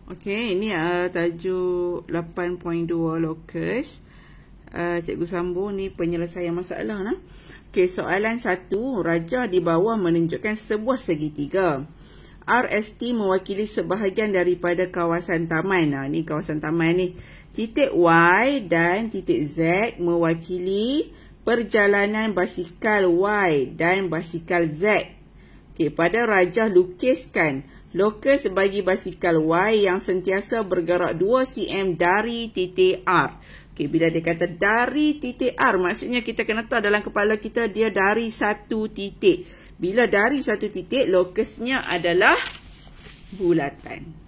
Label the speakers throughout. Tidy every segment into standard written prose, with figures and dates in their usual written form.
Speaker 1: Okey, ini tajuk 8.2 locus. Cikgu sambung ni penyelesaian masalah nah. Okey, soalan 1, raja di bawah menunjukkan sebuah segitiga. RST mewakili sebahagian daripada kawasan taman. Ni kawasan taman ni. Titik Y dan titik Z mewakili perjalanan basikal Y dan basikal Z. Okey, pada raja lukiskan lokus bagi basikal Y yang sentiasa bergerak 2 cm dari titik R. Okey, bila dia kata dari titik R, maksudnya kita kena tahu dalam kepala kita dia dari satu titik. Bila dari satu titik, lokusnya adalah bulatan.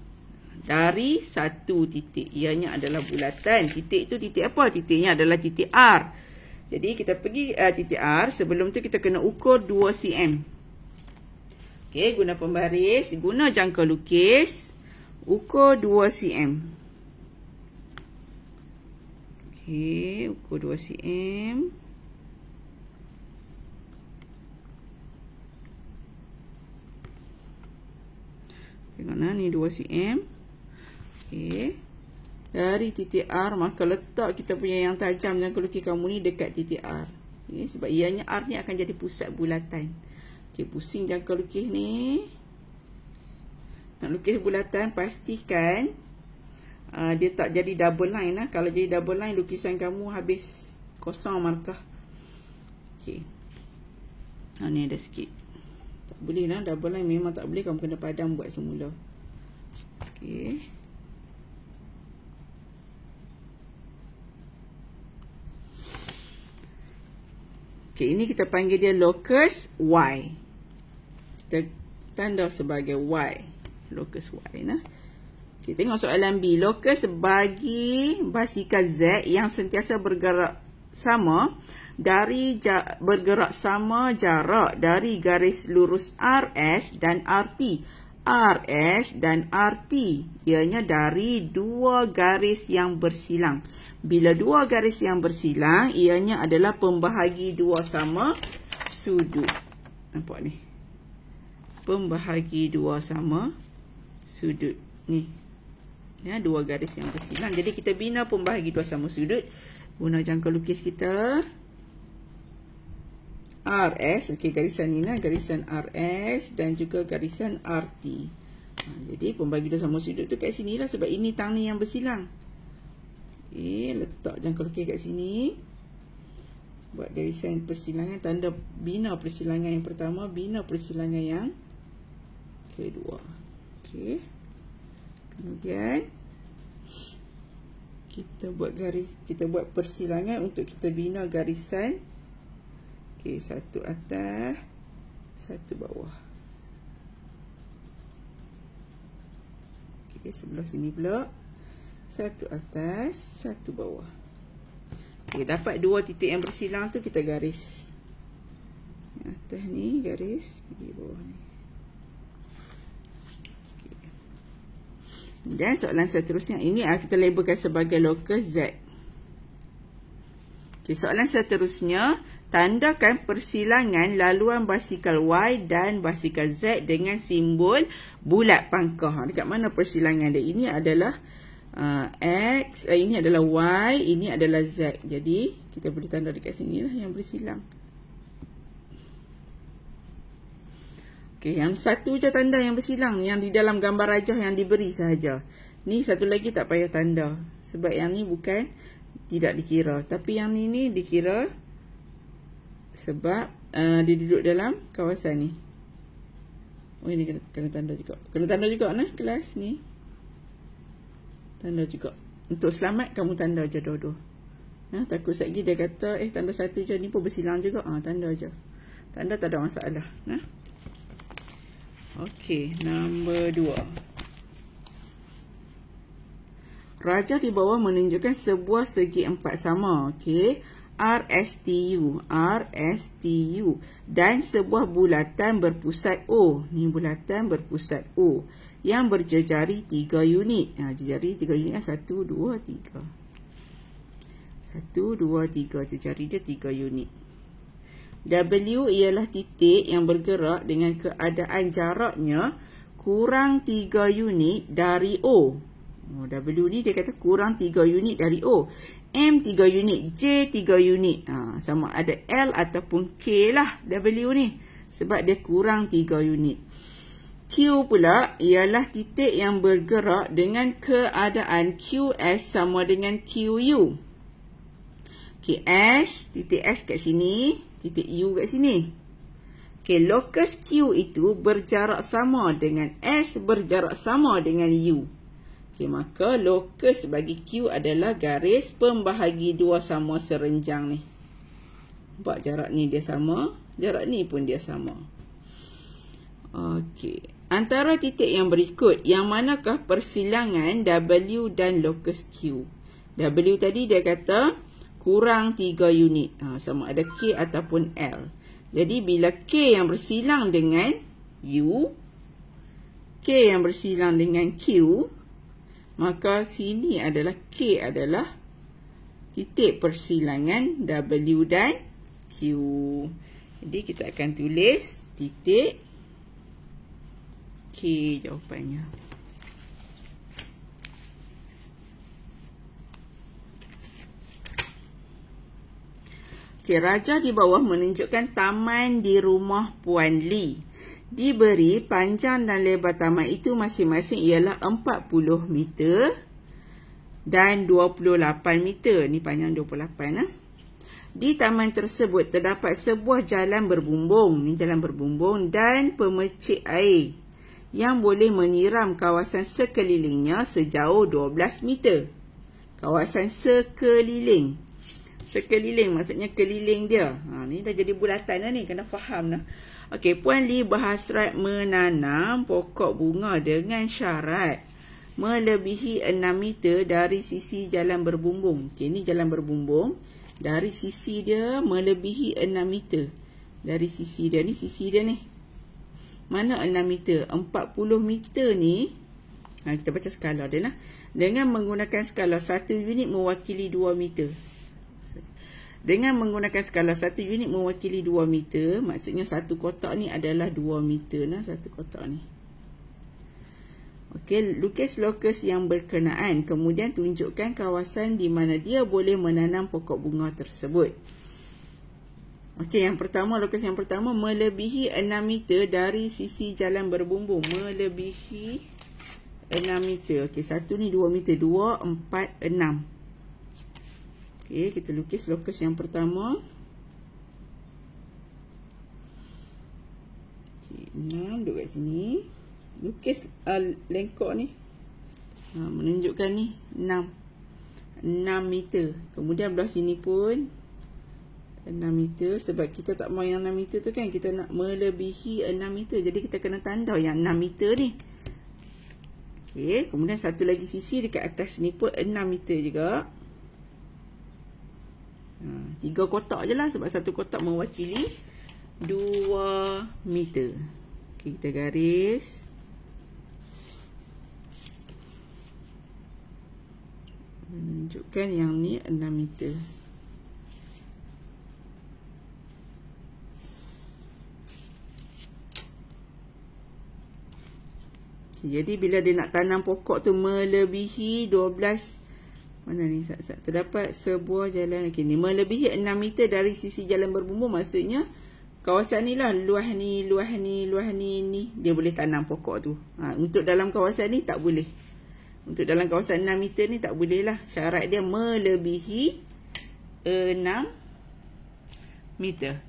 Speaker 1: Dari satu titik, ianya adalah bulatan. Titik itu titik apa? Titiknya adalah titik R. Jadi kita pergi titik R, sebelum tu kita kena ukur 2 cm. Okey, guna pembaris, guna jangka lukis, ukur 2 cm. Okey, ukur 2 cm. Tengok ni 2 cm. Okey. Dari titik R, maka letak kita punya yang tajam jangka lukis kamu ni dekat titik R. Okay, sebab ianya R ni akan jadi pusat bulatan. Okey, pusing jangka lukis ni. Nak lukis bulatan, pastikan dia tak jadi double line lah. Kalau jadi double line, lukisan kamu habis kosong markah. Okey. Ni ada sikit. Tak boleh lah, double line memang tak boleh. Kamu kena padam buat semula. Okey. Okey, ini kita panggil dia locus Y. Kita tanda sebagai Y. Locus Y nah. Okey, tengok soalan B. Locus bagi basikal Z yang sentiasa bergerak sama jarak dari garis lurus RS dan RT. RS dan RT ianya dari dua garis yang bersilang. Bila dua garis yang bersilang, ianya adalah pembahagi dua sama sudut. Nampak ni? Pembahagi dua sama sudut. Ni. Ya, dua garis yang bersilang. Jadi kita bina pembahagi dua sama sudut. Guna jangka lukis kita. RS. Okey, garisan ni lah. Garisan RS dan juga garisan RT. Jadi pembahagi dua sama sudut tu kat sini lah. Sebab ini tang ni yang bersilang. Okey, letak jangka lukis kat sini. Buat garisan persilangan. Tanda bina persilangan yang pertama. Bina persilangan yang kedua. Okey. Kemudian kita buat persilangan untuk kita bina garisan. Okey, satu atas, satu bawah. Okey, sebelah sini pula. Satu atas, satu bawah. Okey, dapat dua titik yang bersilang tu kita garis. Yang atas ni garis, pergi bawah ni. Okey. Dan soalan seterusnya, ini kita labelkan sebagai locus Z. Okey, soalan seterusnya, tandakan persilangan laluan basikal Y dan basikal Z dengan simbol bulat pangkah. Dekat mana persilangan dia? Ini adalah X, ini adalah Y, ini adalah Z. Jadi kita boleh tanda dekat sini lah yang bersilang. Okey, yang satu je tanda yang bersilang, yang di dalam gambar rajah yang diberi sahaja. Ni satu lagi tak payah tanda, sebab yang ni bukan tidak dikira. Tapi yang ni dikira sebab dia duduk dalam kawasan ni. Oh, ini kena tanda juga. Kena tanda juga nah kelas ni. Tanda juga. Untuk selamat kamu tanda je dua-dua. Nah, takut sekali dia kata tanda satu je ni pun bersilang juga. Tanda je. Tanda tak ada masalah. Nah. Okey, nombor 2. Raja di bawah menunjukkan sebuah segi empat sama. Okey. RSTU dan sebuah bulatan berpusat O. Ni bulatan berpusat O yang berjejari 3 unit. Jejari 3 unit 1, 2, 3. 1, 2, 3. Jejari dia 3 unit. W ialah titik yang bergerak dengan keadaan jaraknya kurang 3 unit dari O. W ni dia kata kurang 3 unit dari O. M 3 unit, J 3 unit. Sama ada L ataupun K lah W ni. Sebab dia kurang 3 unit. Q pula ialah titik yang bergerak dengan keadaan QS sama dengan QU. Okay, S, titik S kat sini, titik U kat sini. Okay, lokus Q itu berjarak sama dengan S berjarak sama dengan U. Okay, maka lokus bagi Q adalah garis pembahagi dua sama serenjang ni. Nampak jarak ni dia sama, jarak ni pun dia sama. Okey, antara titik yang berikut, yang manakah persilangan W dan lokus Q? W tadi dia kata kurang 3 unit. Sama ada K ataupun L. Jadi bila K yang bersilang dengan U, K yang bersilang dengan Q, maka sini adalah K adalah titik persilangan W dan Q. Jadi kita akan tulis titik K jawapannya. Okay, raja di bawah menunjukkan taman di rumah Puan Lee. Diberi panjang dan lebar taman itu masing-masing ialah 40 meter dan 28 meter. Ni panjang 28. Di taman tersebut terdapat sebuah jalan berbumbung. Ni jalan berbumbung dan pemercik air yang boleh menyiram kawasan sekelilingnya sejauh 12 meter. Kawasan sekeliling. Sekeliling maksudnya keliling dia. Ni dah jadi bulatan dah ni. Kena faham dah. Okey, Puan Lee berhasrat menanam pokok bunga dengan syarat melebihi 6 meter dari sisi jalan berbumbung. Okey, ni jalan berbumbung. Dari sisi dia melebihi 6 meter. Dari sisi dia ni, sisi dia ni. Mana 6 meter? 40 meter ni. Kita baca skala dia lah. Dengan menggunakan skala 1 unit mewakili 2 meter. Dengan menggunakan skala 1 unit mewakili 2 meter, maksudnya satu kotak ni adalah 2 meter nah, satu kotak ni. Okey, lukis lokus yang berkenaan, kemudian tunjukkan kawasan di mana dia boleh menanam pokok bunga tersebut. Okey, yang pertama, lukis yang pertama melebihi 6 meter dari sisi jalan berbumbung. Melebihi 6 meter. Okey, satu ni 2 meter, 2, 4, 6. Okey, kita lukis lokus yang pertama. Okey, 6 duduk kat sini. Lukis lengkok ni. Menunjukkan ni 6 meter. Kemudian belah sini pun 6 meter. Sebab kita tak mahu yang 6 meter tu kan. Kita nak melebihi 6 meter. Jadi kita kena tanda yang 6 meter ni. Okey, kemudian satu lagi sisi dekat atas ni pun 6 meter juga. 3 kotak je lah sebab satu kotak mewakili 2 meter. Okay, kita garis. Menunjukkan yang ni 6 meter. Okay, jadi bila dia nak tanam pokok tu melebihi 12, mana ni? Terdapat sebuah jalan. Okay, ni melebihi 6 meter dari sisi jalan berbumbung. Maksudnya kawasan ni lah. Luah ni. Dia boleh tanam pokok tu. Untuk dalam kawasan ni tak boleh. Untuk dalam kawasan 6 meter ni tak boleh lah. Syarat dia melebihi 6 meter.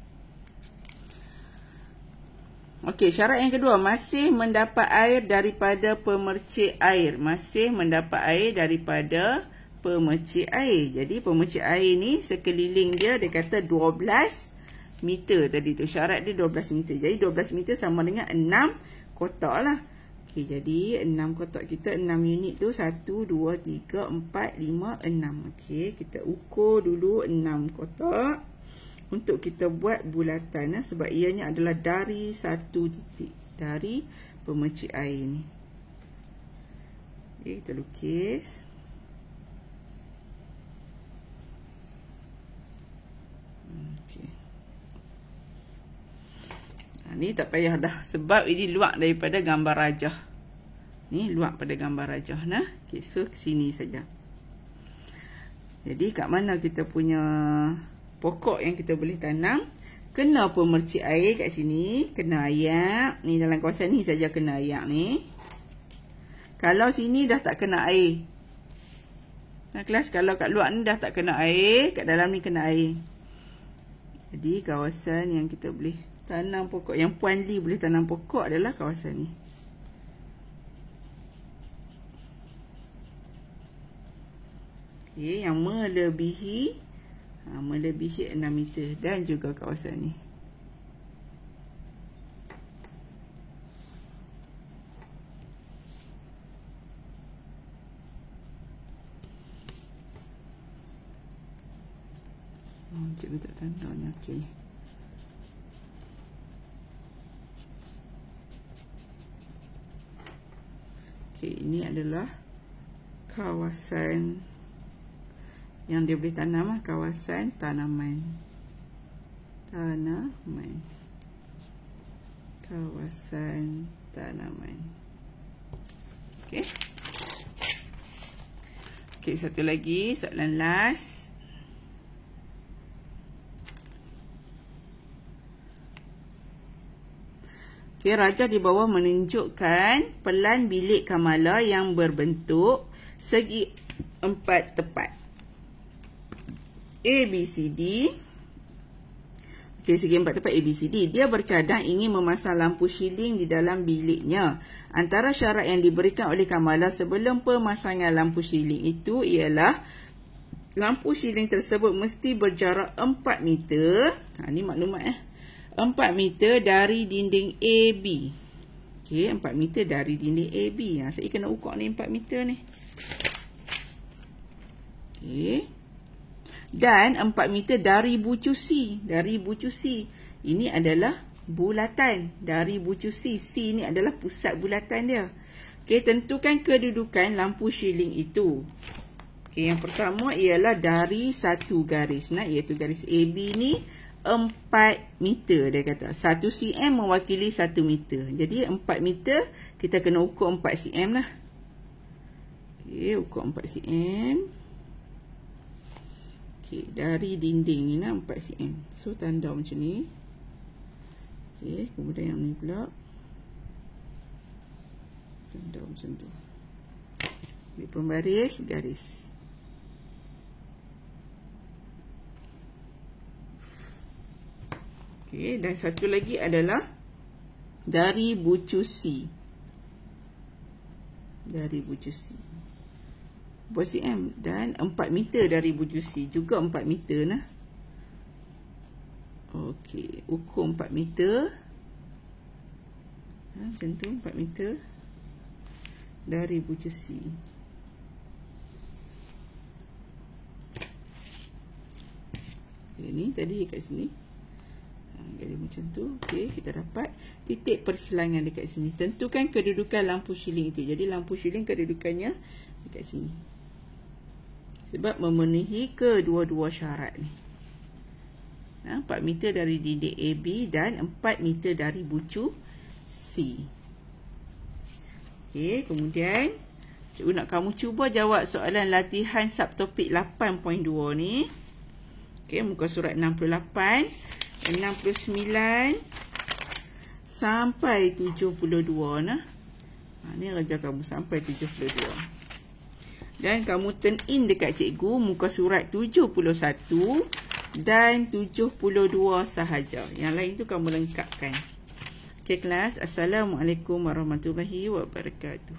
Speaker 1: Okey, syarat yang kedua. Masih mendapat air daripada pemercik air. Masih mendapat air daripada pemercik air. Jadi pemercik air ni sekeliling dia kata 12 meter tadi tu. Syarat dia 12 meter. Jadi 12 meter sama dengan 6 kotak lah. Okey, jadi 6 kotak kita 6 unit tu 1 2 3 4 5 6. Okey, kita ukur dulu 6 kotak untuk kita buat bulatan sebab ianya adalah dari satu titik dari pemercik air ni. Okey, kita lukis. Ni tak payah dah sebab ini luar daripada gambar rajah. Ni luak pada gambar rajah nah. Okey, so sini saja. Jadi kat mana kita punya pokok yang kita boleh tanam, kena pemercik air kat sini, kena ayak. Ni dalam kawasan ni saja kena ayak ni. Kalau sini dah tak kena air. Nah, kelas kalau kat luar ni dah tak kena air, kat dalam ni kena air. Jadi kawasan yang kita boleh tanam pokok, yang Puan Lee boleh tanam pokok adalah kawasan ni. Okey, yang melebihi 6 meter dan juga kawasan ni. Cikgu tak tanda ni. Okey. Okey, ini adalah kawasan yang dia boleh tanam, kawasan tanaman. Kawasan tanaman. Okey. Okey, satu lagi soalan last. Okey, rajah di bawah menunjukkan pelan bilik Kamala yang berbentuk segi 4 tepat. ABCD. Okey, segi 4 tepat ABCD. Dia bercadang ingin memasang lampu shielding di dalam biliknya. Antara syarat yang diberikan oleh Kamala sebelum pemasangan lampu shielding itu ialah lampu shielding tersebut mesti berjarak 4 meter. Ni maklumat 4 meter dari dinding AB. Okey, 4 meter dari dinding AB. Saya kena ukur ni 4 meter ni. Okey. Dan 4 meter dari bucu C. Dari bucu C. Ini adalah bulatan. Dari bucu C. C ni adalah pusat bulatan dia. Okey, tentukan kedudukan lampu shielding itu. Okey, yang pertama ialah dari satu garis. Iaitu garis AB ni 4 meter dia kata. 1 cm mewakili 1 meter. Jadi 4 meter kita kena ukur 4 cm lah. Okey, ukur 4 cm. Okey, dari dinding ni 4 cm. So tanda macam ni. Okey, kemudian yang ni pula tanda macam tu. Ambil pembaris garis. Okey, dan satu lagi adalah dari bucu C. Dari bucu C. Berapa cm? Dan 4 meter dari bucu C. Juga 4 meter nah. Okey, ukur 4 meter. Macam tu, 4 meter dari bucu C. Ini tadi kat sini. Jadi macam tu. Okey, kita dapat titik persilangan dekat sini. Tentukan kedudukan lampu shielding itu. Jadi lampu shielding kedudukannya dekat sini. Sebab memenuhi kedua-dua syarat ni. 4 meter dari dinding AB dan 4 meter dari bucu C. Okey, kemudian cikgu nak kamu cuba jawab soalan latihan subtopik 8.2 ni. Okey, muka surat 68, 69 sampai 72 nah. Ni kerja kamu sampai 72. Dan kamu turn in dekat cikgu muka surat 71 dan 72 sahaja. Yang lain tu kamu lengkapkan. Okey kelas, Assalamualaikum warahmatullahi wabarakatuh.